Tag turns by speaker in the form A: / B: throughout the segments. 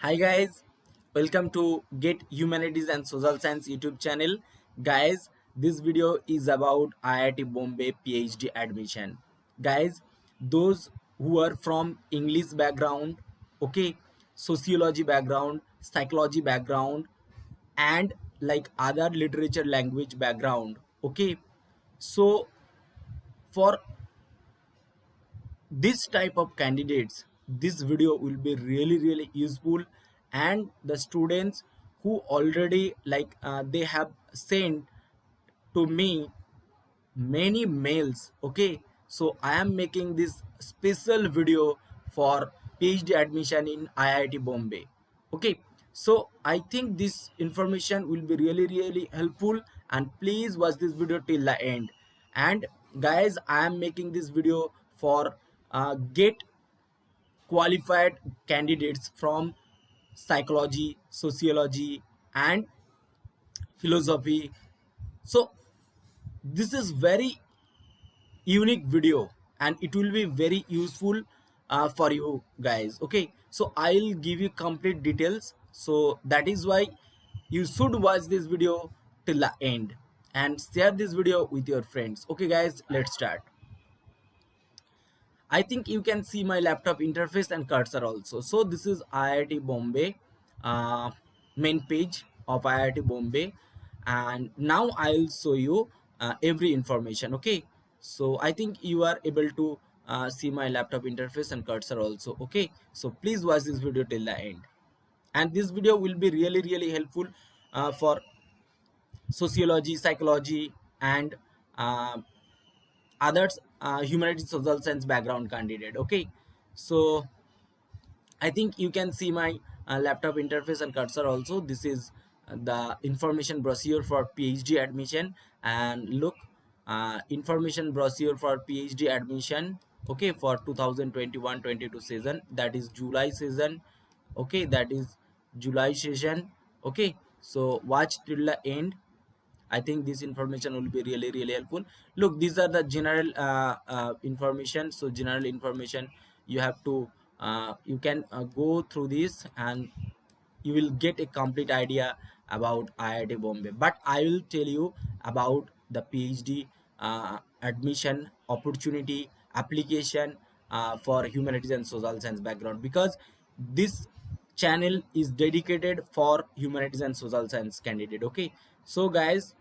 A: Hi guys, welcome to Get Humanities and Social Science YouTube channel. Guys, this video is about IIT Bombay PhD admission. Guys, those who are from English background, okay, sociology background, psychology background, and like other literature language background, okay. So for this type of candidates, this video will be really useful, and the students who already they have sent to me many mails, okay. So I am making this special video for PhD admission in IIT Bombay, okay. So I think this information will be really helpful, and please watch this video till the end. And guys, I am making this video for get qualified candidates from psychology, sociology, and philosophy. So this is very unique video, and it will be very useful for you guys, okay. So I'll give you complete details, so that is why you should watch this video till the end and share this video with your friends. Okay guys, let's start. I think you can see my laptop interface and cursor also. So this is IIT Bombay uh, main page of IIT Bombay, and now I'll show you every information. Okay, so I think you are able to see my laptop interface and cursor also. Okay, so please watch this video till the end, and this video will be really helpful for sociology, psychology, and uh, others humanities social science background candidate, okay. So I think you can see my laptop interface and cursor also. This is the information brochure for PhD admission, and look, information brochure for PhD admission, okay, for 2021-22 season, that is July season, okay, that is July session, okay. So watch till the end. I think this information will be really helpful. Look, these are the general information. So general information, you have to you can go through this, and you will get a complete idea about IIT Bombay. But I will tell you about the PhD admission opportunity application for humanities and social science background, because this channel is dedicated for humanities and social science candidate, okay. So guys,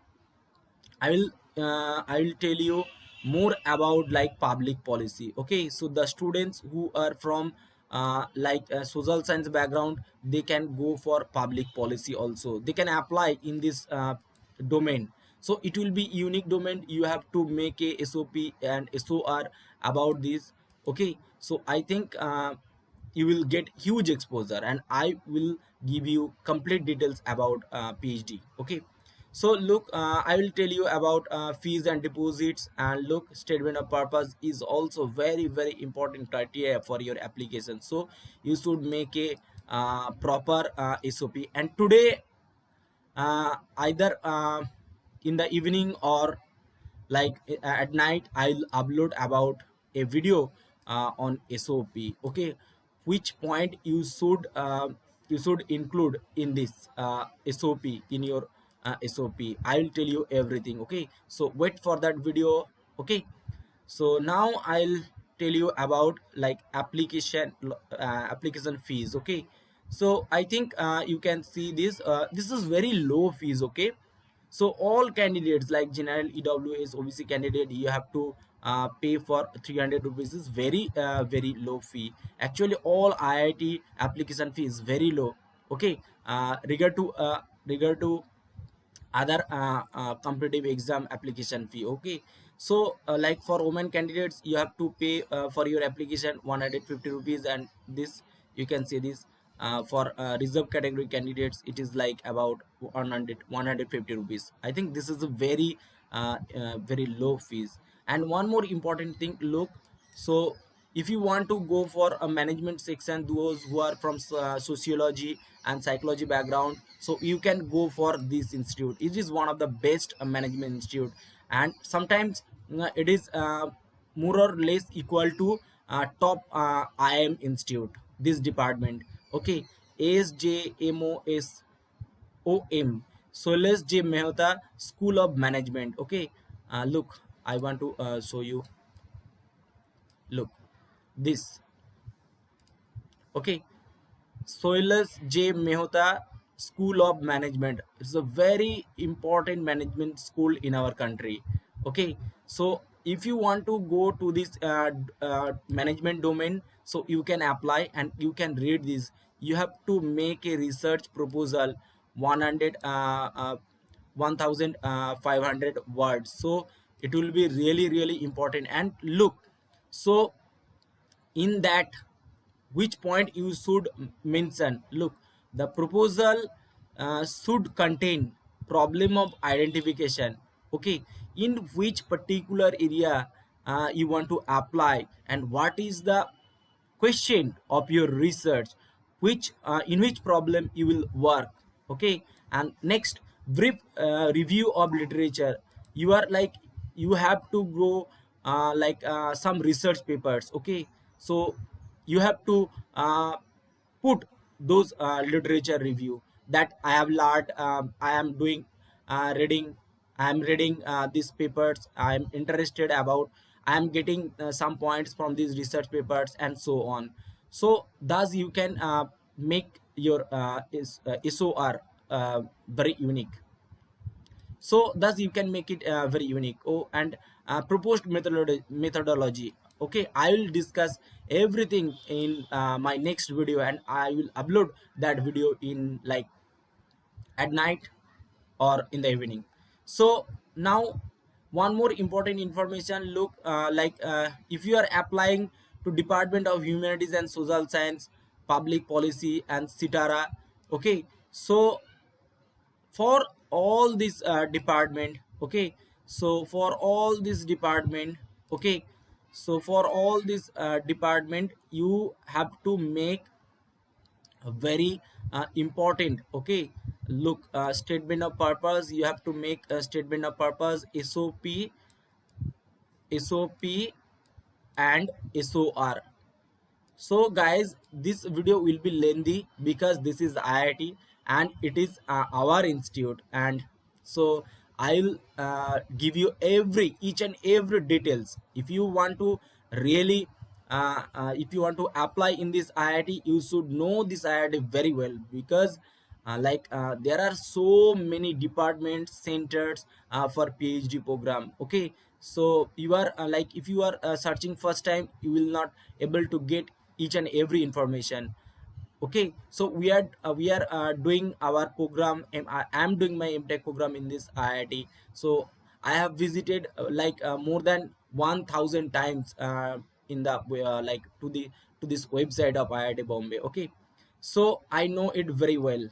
A: I will tell you more about like public policy, okay. So the students who are from social science background, they can go for public policy also, they can apply in this domain. So it will be unique domain, you have to make a SOP and SOR about this, okay. So I think you will get huge exposure, and I will give you complete details about PhD, okay. So look, I will tell you about fees and deposits, and look, statement of purpose is also very important criteria for your application. So you should make a proper SOP, and today either in the evening or at night, I'll upload about a video on SOP, okay, which point you should include in this SOP, in your SOP. I will tell you everything, okay. So wait for that video, okay. So now I'll tell you about like application fees, okay. So I think you can see this, this is very low fees, okay. So all candidates like general, EWS, OBC candidate, you have to pay for 300 rupees. Is very low fee. Actually all IIT application fee is very low, okay. Regard to other competitive exam application fee, okay. So like for women candidates, you have to pay for your application 150 rupees, and this you can see this for reserve category candidates, it is like about 150 rupees. I think this is a very low fees. And one more important thing, look, so if you want to go for a management section, those who are from sociology and psychology background, so you can go for this institute. It is one of the best management institute, and sometimes it is more or less equal to top IIM institute, this department, okay. SJMOSOM, Solas J Mehta School of Management. Okay, look, I want to show you. Look, this. Okay, Soilas J. Mehta School of Management. It's a very important management school in our country. Okay, so if you want to go to this management domain, so you can apply and you can read this. You have to make a research proposal, 100 1500 words. So it will be really important. And look, so in that, which point you should mention. Look, the proposal should contain problem of identification. Okay, in which particular area you want to apply, and what is the question of your research, which in which problem you will work. Okay, and next, brief review of literature. You are like, you have to go some research papers. Okay, so you have to put those literature review that I have learned. I am doing reading. I am reading these papers. I am interested about. I am getting some points from these research papers and so on. So thus you can make your SOR very unique. So thus you can make it very unique. Oh, and proposed methodology. Okay, I will discuss everything in my next video, and I will upload that video in like at night or in the evening. So now, one more important information. Look, if you are applying to Department of Humanities and Social Science, Public Policy and Citara. Okay, so for all this department. Okay, so for all this department. Okay, so for all this department, you have to make a very important. Okay, look, statement of purpose. You have to make a statement of purpose, SOP and SOR. So guys, this video will be lengthy because this is IIT and it is our institute, and so I'll give you every each and every details. If you want to really if you want to apply in this IIT, you should know this IIT very well, because there are so many departments centers for PhD program. Okay, so you are if you are searching first time, you will not able to get each and every information. Okay, so we are doing our program. I am doing my MTech program in this IIT. So I have visited more than 1000 times in the to this website of IIT Bombay. Okay, so I know it very well.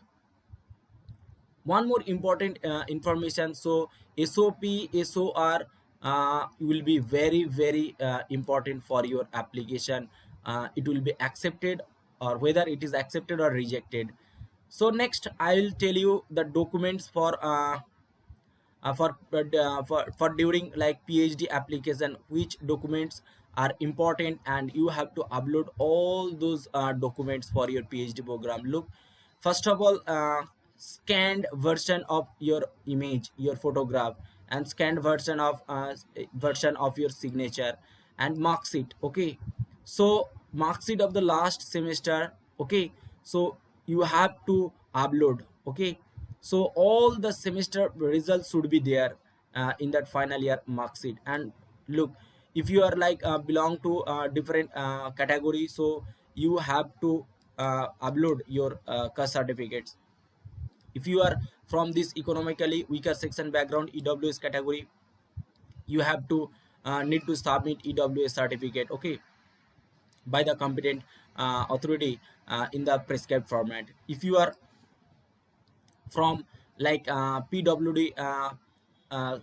A: One more important information. So SOP, SOR will be very important for your application. It will be accepted, or whether it is accepted or rejected. So next I will tell you the documents for during like PhD application, which documents are important, and you have to upload all those documents for your PhD program. Look, first of all, scanned version of your image, your photograph, and scanned version of your signature, and mark sheet. Okay, so mark sheet of the last semester. Okay, so you have to upload. Okay, so all the semester results should be there in that final year mark sheet. And look, if you are belong to different category, so you have to upload your caste certificates. If you are from this economically weaker section background, EWS category, you have to need to submit EWS certificate. Okay, by the competent authority in the prescribed format. If you are from PWD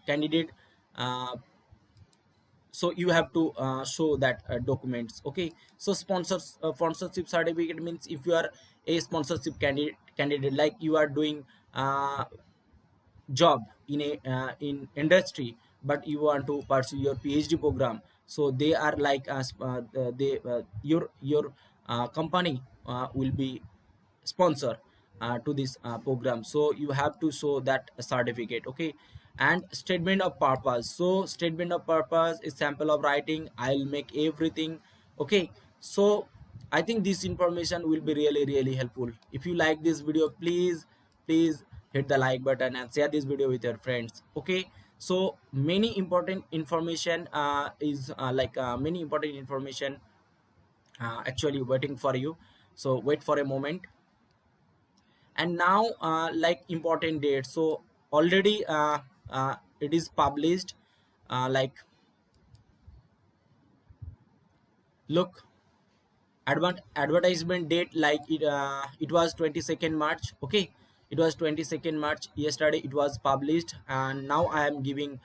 A: candidate, uh, so you have to show that documents. Okay, so sponsorship certificate means if you are a sponsorship candidate, like you are doing job in a in industry, but you want to pursue your PhD program, so they are they your company will be sponsor to this program, so you have to show that certificate. Okay. And statement of purpose, so statement of purpose is sample of writing, I'll make everything. Okay. So I think this information will be really helpful. If you like this video, please hit the like button and share this video with your friends. Okay. So many important information is many important information actually waiting for you. So wait for a moment. And now like important date, so already it is published. Like look, advertisement date, like it was 22nd March. Okay. It was 22nd March yesterday it was published, and now I am giving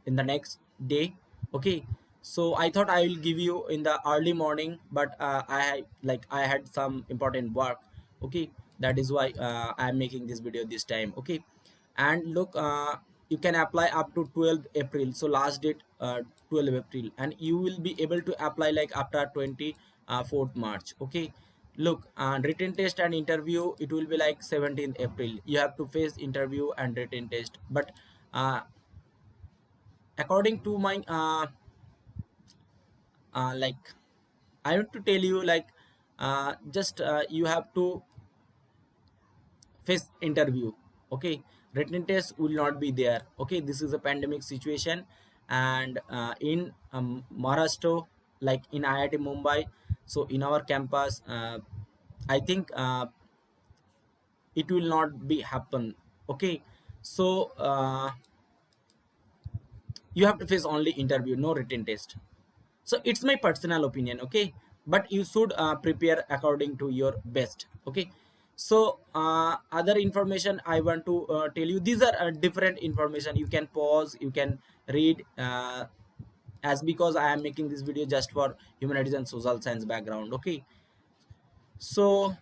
A: in the next day. Okay. So I thought I will give you in the early morning, but I had some important work. Okay. That is why I am making this video this time. Okay. And look, you can apply up to 12 April, so last date 12 April, and you will be able to apply like after 24th March. Okay. Look, written test and interview, it will be like 17th April. You have to face interview and written test. But according to my like I want to tell you, like just you have to face interview. Okay. Written test will not be there. Okay. This is a pandemic situation, and in Maharashtra, like in IIT Mumbai, so in our campus, I think it will not be happen. Okay. So you have to face only interview, no written test. So it's my personal opinion. Okay. But you should prepare according to your best. Okay. So other information I want to tell you, these are different information, you can pause, you can read, as because I am making this video just for humanities and social science background. Okay. So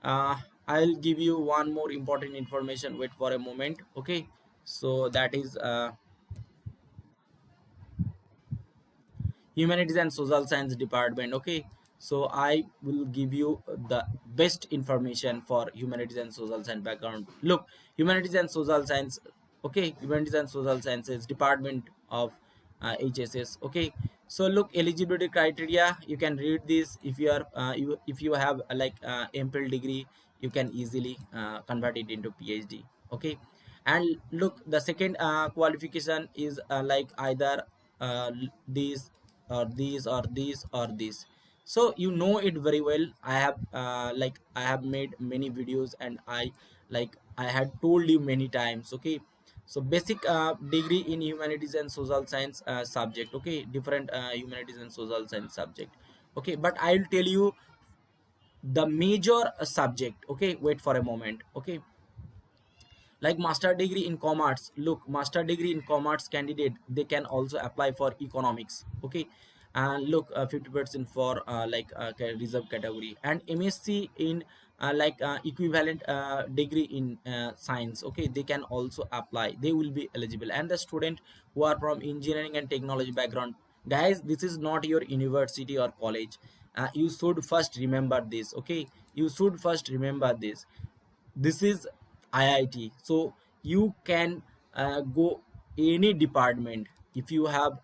A: uh, I'll give you one more important information, wait for a moment. Okay. So that is humanities and social science department. Okay. So I will give you the best information for humanities and social science background. Look, humanities and social science. Okay. Humanities and social sciences department of HSS. Okay. So look, eligibility criteria, you can read this. If you are if you have MPhil degree, you can easily convert it into PhD. Okay. And look, the second qualification is like either these or these or these or this. So you know it very well. I have I have made many videos, and I had told you many times. Okay. So basic degree in humanities and social science subject. Okay. Different humanities and social science subject. Okay. But I'll tell you the major subject. Okay. Wait for a moment. Okay. Like master degree in commerce, look, master degree in commerce candidate, they can also apply for economics. Okay. And look, 50% for reserve category. And MSc in equivalent degree in science. Okay. They can also apply, they will be eligible. And the student who are from engineering and technology background, guys, this is not your university or college. You should first remember this. Okay. You should first remember this. This is IIT. So you can go any department. If you have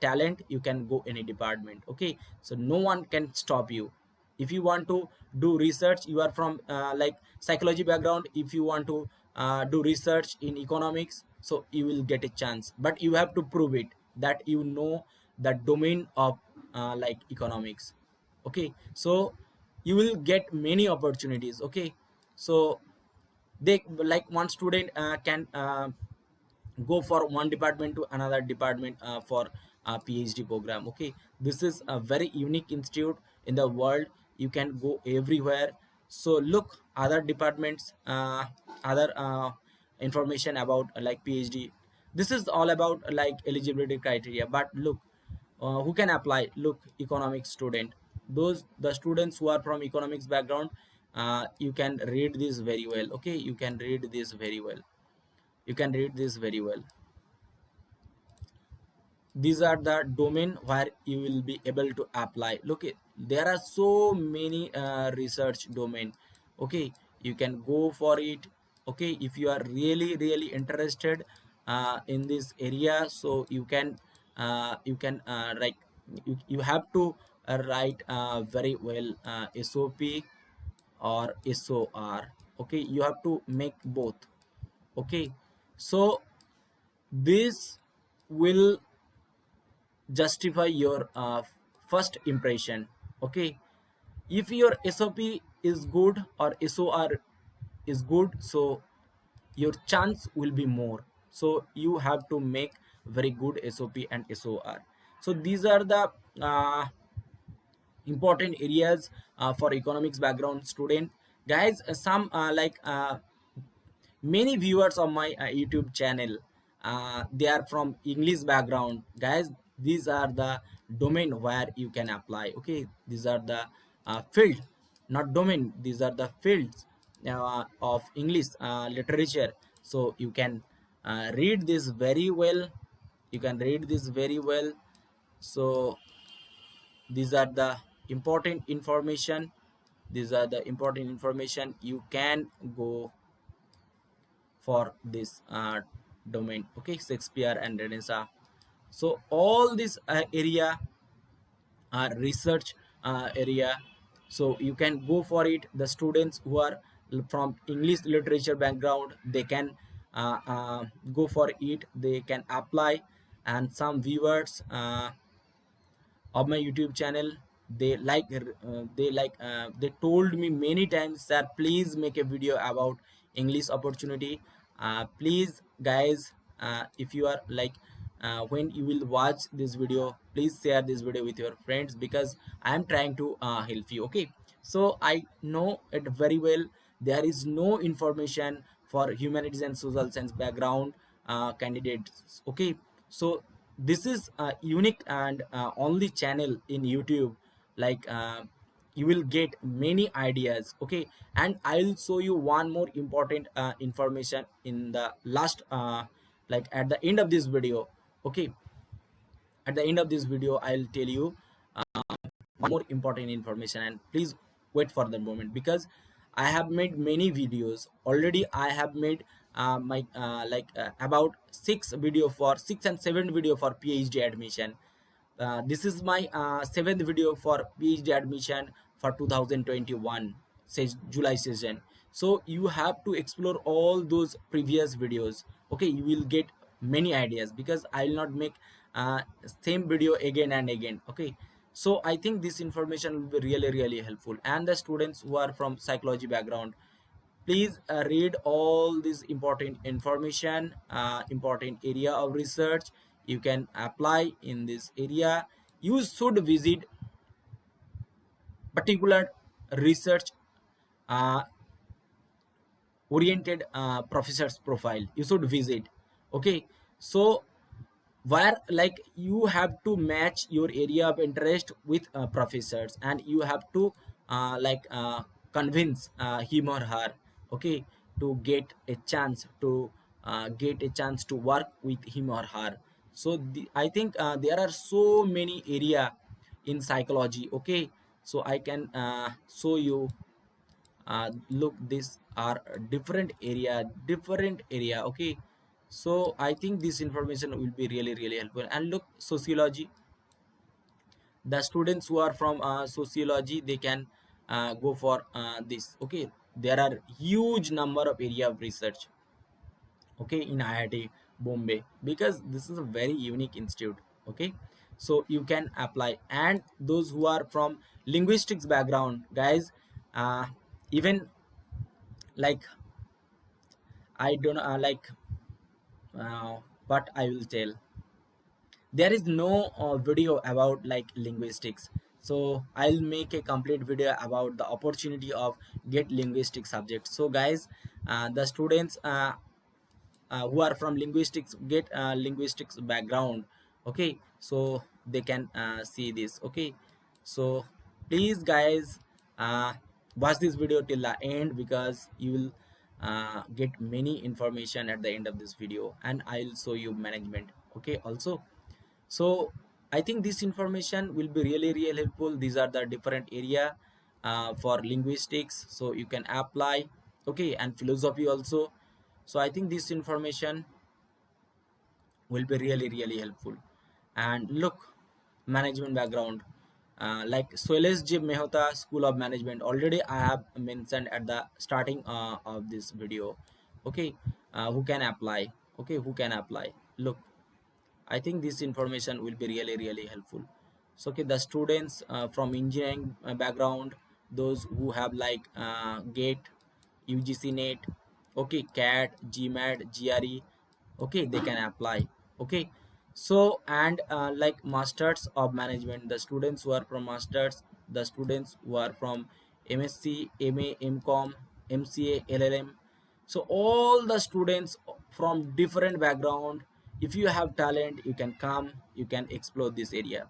A: talent, you can go any department. Okay. So no one can stop you. If you want to do research, you are from psychology background, if you want to do research in economics, so you will get a chance, but you have to prove it that you know the domain of economics. Okay. So you will get many opportunities. Okay. So they, like one student can go for one department to another department for a PhD program. Okay. This is a very unique institute in the world, you can go everywhere. So look, other departments, other information about PhD, this is all about eligibility criteria. But look, who can apply, look, economics student, those the students who are from economics background, you can read this very well. Okay. You can read this very well, you can read this very well. These are the domain where you will be able to apply. Look, there are so many research domain. Okay, you can go for it. Okay, if you are really interested in this area, so you can like you have to write very well SOP or SOR. Okay, you have to make both. Okay, so this will justify your first impression. Okay, if your SOP is good or SOR is good, so your chance will be more. So you have to make very good SOP and SOR. So these are the important areas for economics background student. Guys, some many viewers of my YouTube channel, they are from English background. Guys, these are the domain where you can apply. Okay, these are the field, not domain, these are the fields of English literature. So you can read this very well, you can read this very well. So these are the important information, these are the important information. You can go for this domain. Okay, Shakespeare and Renaissance. So all this area are research area, so you can go for it. The students who are from English literature background, they can go for it, they can apply. And some viewers of my YouTube channel, they they told me many times that please make a video about English opportunity. Please guys, if you are like when you will watch this video, please share this video with your friends, because I am trying to help you. Okay, so I know it very well, there is no information for humanities and social science background candidates. Okay, so this is a unique and only channel in YouTube. Like you will get many ideas. Okay, and I'll show you one more important information in the last like at the end of this video. Okay, at the end of this video I'll tell you one more important information, and please wait for the moment, because I have made many videos already. I have made my about six and seven video for PhD admission. This is my seventh video for PhD admission for 2021 says July session. So you have to explore all those previous videos. Okay, you will get many ideas, because I will not make same video again and again. Okay, so I think this information will be really helpful. And the students who are from psychology background, please read all this important information, important area of research. You can apply in this area. You should visit particular research uh, oriented professor's profile, you should visit. Okay, so where like you have to match your area of interest with professors, and you have to convince him or her. Okay, to get a chance to work with him or her. So I think there are so many area in psychology. Okay, so I can show you. Look, these are different area. Okay, so I think this information will be really helpful. And look, sociology, the students who are from sociology, they can go for this. Okay, there are huge number of area of research. Okay, in IIT Bombay, because this is a very unique institute. Okay, so you can apply. And those who are from linguistics background, guys, even like I don't what I will tell. There is no video about like linguistics, so I'll make a complete video about the opportunity of get linguistic subjects. So guys, the students who are from linguistics get linguistics background. Okay, so they can see this. Okay, so please guys, uh, watch this video till the end, because you will get many information at the end of this video, and I'll show you management. Okay, also, so I think this information will be really helpful. These are the different area. for linguistics, so you can apply. Okay, and philosophy also. So I think this information will be really helpful. And look, management background, like Soiles J Mehta School of Management, already I have mentioned at the starting of this video. Okay, who can apply? Okay, who can apply? Look, I think this information will be really helpful. So okay, the students from engineering background, those who have like GATE, UGC NET, okay, CAT, GMAT, GRE, okay, they can apply. Okay, so and like masters of management, the students who are from masters, the students who are from MSc, MA, MCom, MCA, LLM, so all the students from different background, if you have talent, you can come, you can explore this area.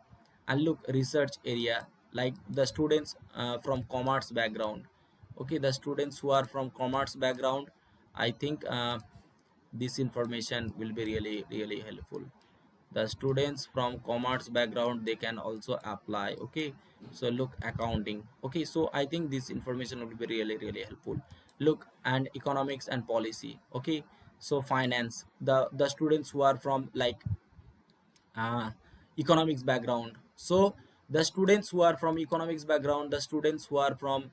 A: And look, research area, like the students from commerce background. Okay, the students who are from commerce background, I think this information will be really helpful. The students from commerce background, they can also apply. Okay, so look, accounting. Okay, so I think this information will be really helpful. Look, and economics and policy. Okay, so finance, the students who are from like uh, economics background, so the students who are from economics background, the students who are from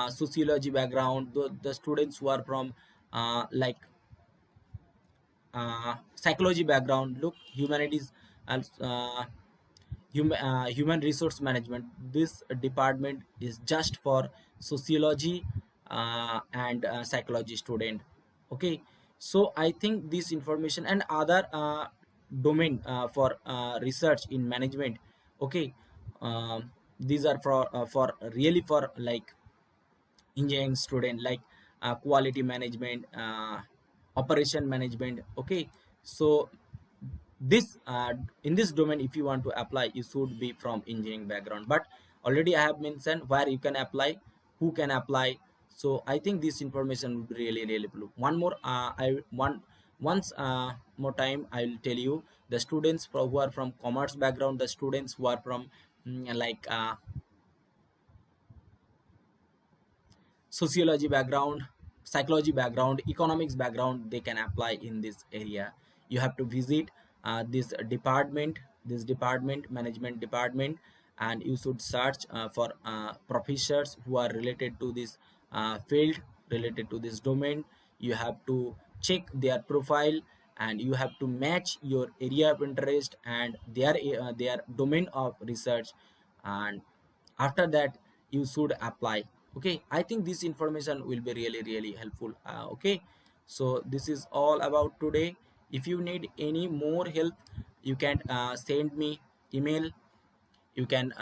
A: sociology background, the students who are from like psychology background. Look, humanities and human resource management, this department is just for sociology and psychology student. Okay, so I think this information and other domain for research in management. Okay, these are for really for like engineering student, like quality management, operation management. Okay, so this in this domain, if you want to apply, you should be from engineering background. But already I have mentioned where you can apply, who can apply. So I think this information will be really blue. One more I want once more time I will tell you, the students who are from commerce background, the students who are from like sociology background, psychology background, economics background, they can apply in this area. You have to visit this department, management department, and you should search for professors who are related to this field, related to this domain. You have to check their profile, and you have to match your area of interest and their domain of research. And after that, you should apply. Okay, I think this information will be really helpful. Okay, so this is all about today. If you need any more help, you can send me email, you can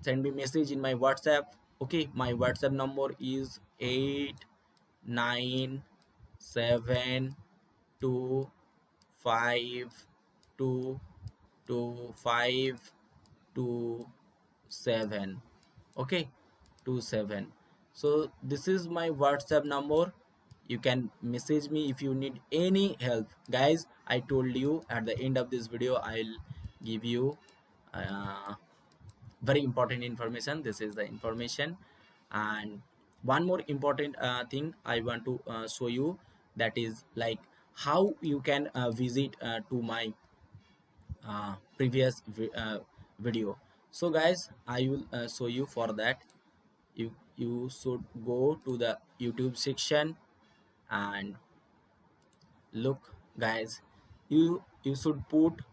A: send me message in my WhatsApp. Okay, my WhatsApp number is 89725222527. Okay, 27. So this is my WhatsApp number. You can message me if you need any help. Guys, I told you at the end of this video I'll give you uh, very important information. This is the information. And one more important thing I want to show you, that is like how you can visit to my previous video. So guys, I will show you. For that, you should go to the YouTube section and look, guys, you should put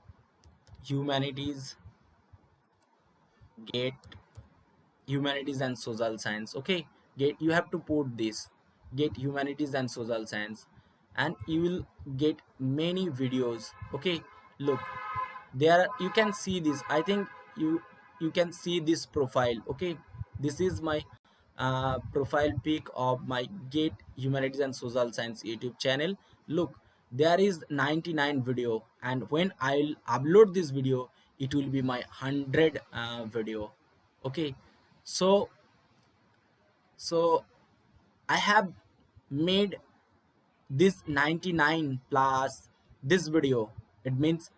A: humanities, get humanities and social science. Okay, get, you have to put this, get humanities and social science, and you will get many videos. Okay, look, there you can see this. I think you can see this profile. Okay, this is my profile pic of my get humanities and social science YouTube channel. Look, there is 99 video, and when I'll upload this video, it will be my 100 video. Okay, so so I have made this 99 plus this video, it means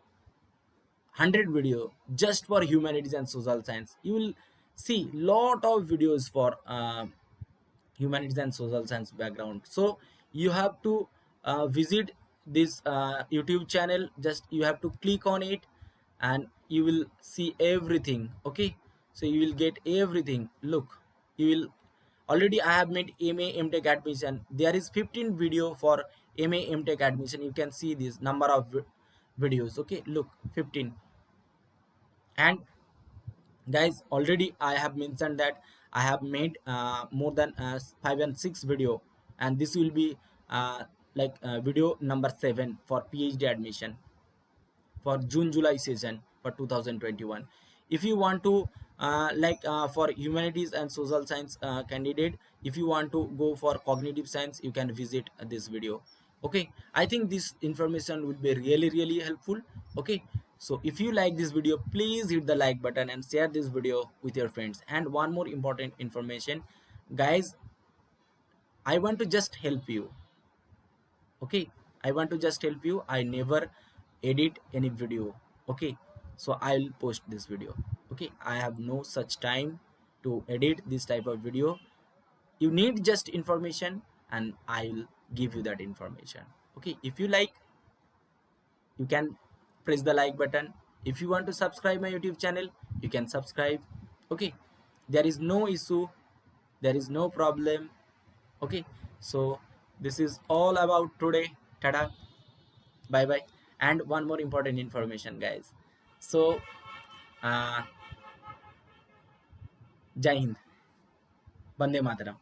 A: 100 video just for humanities and social science. You will see lot of videos for humanities and social science background. So you have to visit this YouTube channel, just you have to click on it and you will see everything. Okay, so you will get everything. Look, you will already I have made MA MTech admission. There is 15 video for MA MTech admission. You can see this number of videos. Okay, look, 15. And guys, already I have mentioned that I have made more than 5 and 6 video, and this will be video number 7 for PhD admission for June July session for 2021. If you want to for humanities and social science candidate, if you want to go for cognitive science, you can visit this video. Okay, I think this information will be really helpful. Okay, so if you like this video, please hit the like button and share this video with your friends. And one more important information, guys, I want to just help you. Okay, I want to just help you. I never edit any video. Okay, so I'll post this video. Okay, I have no such time to edit this type of video. You need just information and I'll give you that information. Okay, if you like, you can press the like button. If you want to subscribe my YouTube channel, you can subscribe. Okay, there is no issue, there is no problem. Okay, so this is all about today. Tada, bye bye. And one more important information, guys. So uh, Jai Hind, Bande Mataram.